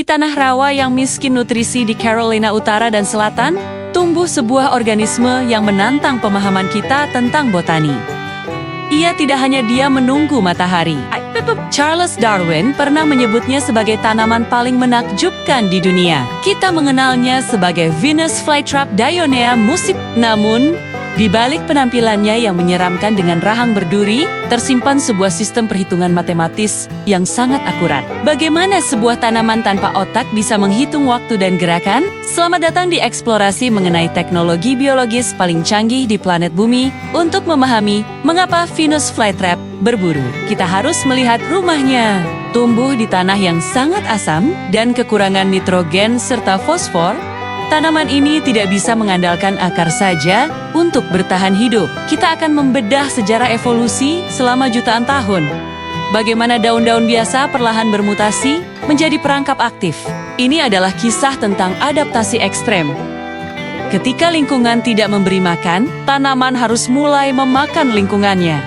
tanah rawa yang miskin nutrisi di Carolina Utara dan Selatan, tumbuh sebuah organisme yang menantang pemahaman kita tentang botani. Ia tidak hanya diam menunggu matahari. Charles Darwin pernah menyebutnya sebagai tanaman paling menakjubkan di dunia. Kita mengenalnya sebagai Venus flytrap Dionea musip. Namun, di balik penampilannya yang menyeramkan dengan rahang berduri, tersimpan sebuah sistem perhitungan matematis yang sangat akurat. Bagaimana sebuah tanaman tanpa otak bisa menghitung waktu dan gerakan? Selamat datang di eksplorasi mengenai teknologi biologis paling canggih di planet bumi. Untuk memahami mengapa Venus flytrap berburu, kita harus melihat rumahnya. Tumbuh di tanah yang sangat asam dan kekurangan nitrogen serta fosfor, tanaman ini tidak bisa mengandalkan akar saja untuk bertahan hidup. Kita akan membedah sejarah evolusi selama jutaan tahun. Bagaimana daun-daun biasa perlahan bermutasi menjadi perangkap aktif. Ini adalah kisah tentang adaptasi ekstrem. Ketika lingkungan tidak memberi makan, tanaman harus mulai memakan lingkungannya.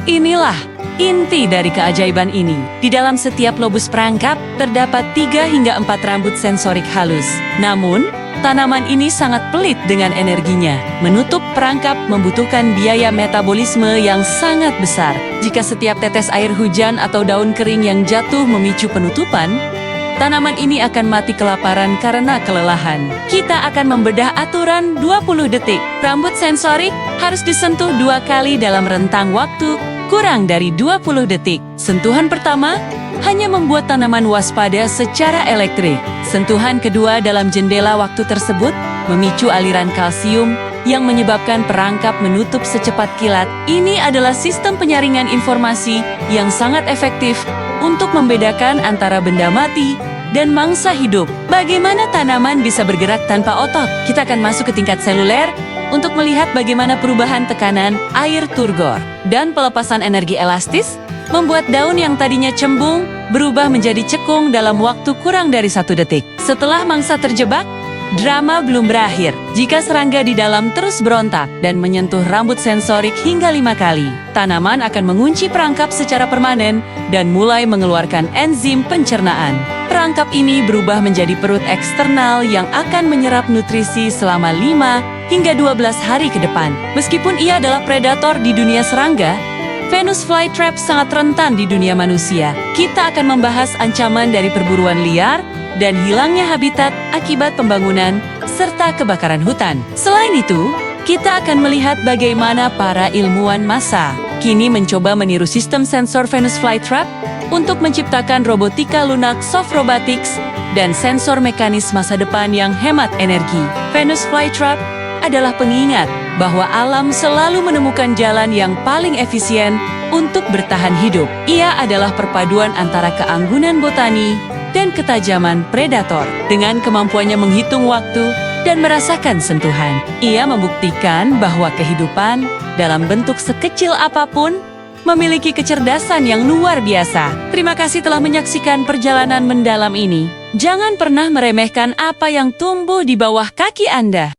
Inilah inti dari keajaiban ini. Di dalam setiap lobus perangkap, terdapat 3 hingga 4 rambut sensorik halus. Namun, tanaman ini sangat pelit dengan energinya. Menutup perangkap membutuhkan biaya metabolisme yang sangat besar. Jika setiap tetes air hujan atau daun kering yang jatuh memicu penutupan, tanaman ini akan mati kelaparan karena kelelahan. Kita akan membedah aturan 20 detik. Rambut sensorik harus disentuh 2 kali dalam rentang waktu kurang dari 20 detik. Sentuhan pertama hanya membuat tanaman waspada secara elektrik. Sentuhan kedua dalam jendela waktu tersebut memicu aliran kalsium yang menyebabkan perangkap menutup secepat kilat. Ini adalah sistem penyaringan informasi yang sangat efektif untuk membedakan antara benda mati dan mangsa hidup. Bagaimana tanaman bisa bergerak tanpa otot? Kita akan masuk ke tingkat seluler untuk melihat bagaimana perubahan tekanan air turgor dan pelepasan energi elastis membuat daun yang tadinya cembung berubah menjadi cekung dalam waktu kurang dari 1 detik. Setelah mangsa terjebak, drama belum berakhir. Jika serangga di dalam terus berontak dan menyentuh rambut sensorik hingga 5 kali, tanaman akan mengunci perangkap secara permanen dan mulai mengeluarkan enzim pencernaan. Perangkap ini berubah menjadi perut eksternal yang akan menyerap nutrisi selama 5 hingga 12 hari ke depan. Meskipun ia adalah predator di dunia serangga, Venus flytrap sangat rentan di dunia manusia. Kita akan membahas ancaman dari perburuan liar dan hilangnya habitat akibat pembangunan serta kebakaran hutan. Selain itu, kita akan melihat bagaimana para ilmuwan masa kini mencoba meniru sistem sensor Venus flytrap untuk menciptakan robotika lunak soft robotics dan sensor mekanis masa depan yang hemat energi. Venus flytrap adalah pengingat bahwa alam selalu menemukan jalan yang paling efisien untuk bertahan hidup. Ia adalah perpaduan antara keanggunan botani dan ketajaman predator. Dengan kemampuannya menghitung waktu dan merasakan sentuhan, ia membuktikan bahwa kehidupan dalam bentuk sekecil apapun memiliki kecerdasan yang luar biasa. Terima kasih telah menyaksikan perjalanan mendalam ini. Jangan pernah meremehkan apa yang tumbuh di bawah kaki Anda.